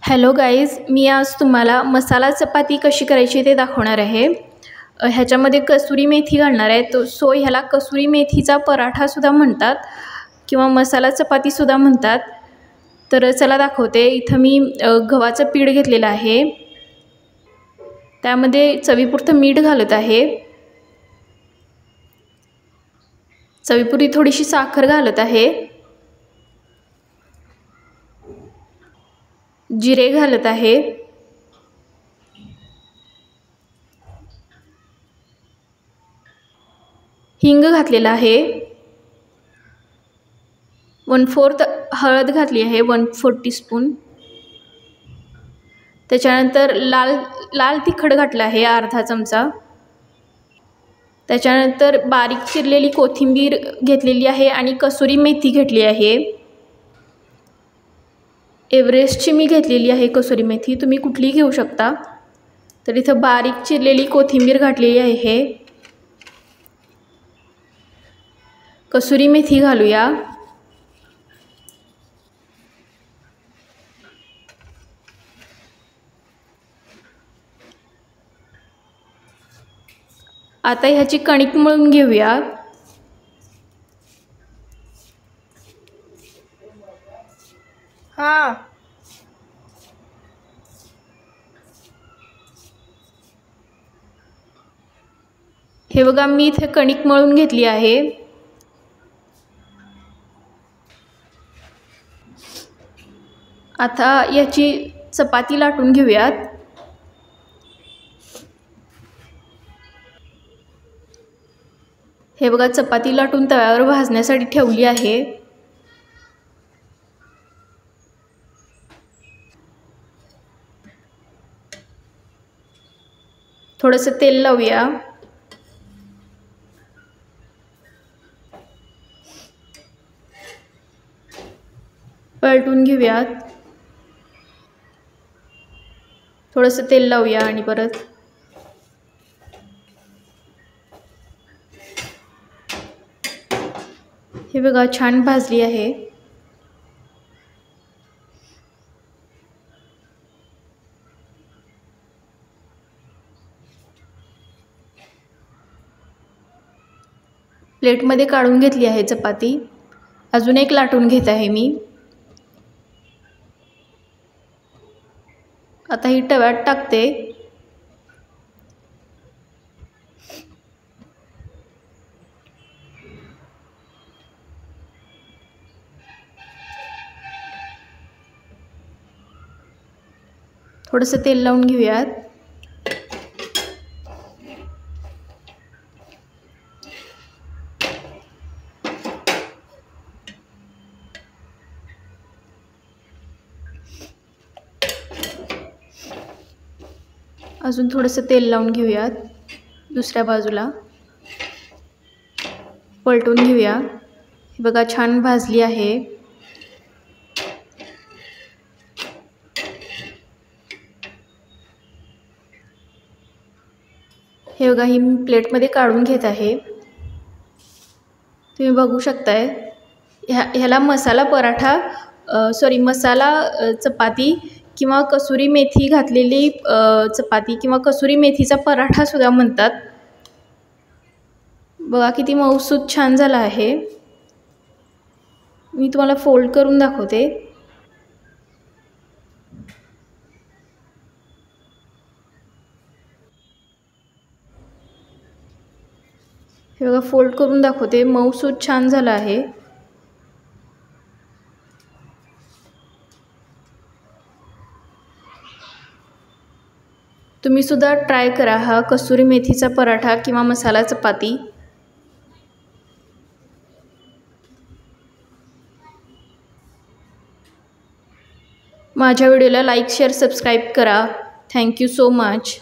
Hello guys, मी आज तुम्हाला मसाला चपाती कशी करायची ते दाखवणार आहे। ह्याच्यामध्ये कसुरी मेथी घालणार आहे सो ह्याला कसुरी मेथीचा पराठासुद्धा म्हणतात किंवा मसाला चपातीसुद्धा म्हणतात। तर चला दाखवते। इथं मी गव्हाचं पीठ घेतलेलं आहे, त्यामध्ये चवीपुरतं मीठ घालत आहे, चवीपुरती थोडीशी साखर घालत आहे, जिरे घालत आहे, हिंग घातलेला आहे, 1/4 हळद घातली आहे, 1/4 टीस्पून। त्याच्यानंतर लाल तिखट घातलं आहे अर्धा चमचा। त्याच्यानंतर बारीक चिरलेली कोथिंबीर घेतलेली आहे आणि कसुरी मेथी घेतली आहे। एव्हरेस्टची मी घेतलेली आहे कसुरी मेथी, तुम्ही कुठलीही घेऊ शकता। तर इथं बारीक चिरलेली कोथिंबीर घातलेली आहे, कसुरी मेथी घालूया। आता ह्याची कणिक मळून घेऊया। हे बघा, मी इथे कणिक मळून घेतली आहे। आता याची चपाती लाटून घेऊयात। हे बघा, चपाती लाटून तव्यावर भाजण्यासाठी ठेवली आहे। थोडंसं तेल लावूया, पलटून घेऊयात, थोडंसं तेल लावूया आणि परत हे बघा, छान भाजली आहे। प्लेटमध्ये काढून घेतली आहे चपाती। अजून एक लाटून घेत आहे मी। आता ही तव्यात टाकते। थोडंसं तेल लावून घेऊयात। अजून थोडंसं तेल लावून घेऊयात, दुसऱ्या बाजूला पलटून घेऊया। हे बघा, छान भाजली आहे। हे बघा, ही मी प्लेटमध्ये काढून घेत आहे। तुम्ही बघू शकताय, ह्याला मसाला पराठा मसाला चपाती किंवा कसुरी मेथी घातलेली चपाती किंवा कसुरी मेथीचा पराठा सुद्धा म्हणतात। बघा, किती मऊसूत छान झाला आहे। मी तुम्हाला फोल्ड करून दाखवते। हे बघा, फोल्ड करून दाखवते, मऊसूत छान झाला आहे। तुम्ही सुद्धा ट्राय करा हा कसुरी मेथीचा पराठा किंवा मसाला चपाती। माझ्या व्हिडिओला लाईक, शेअर, सबस्क्राईब करा। Thank you so much.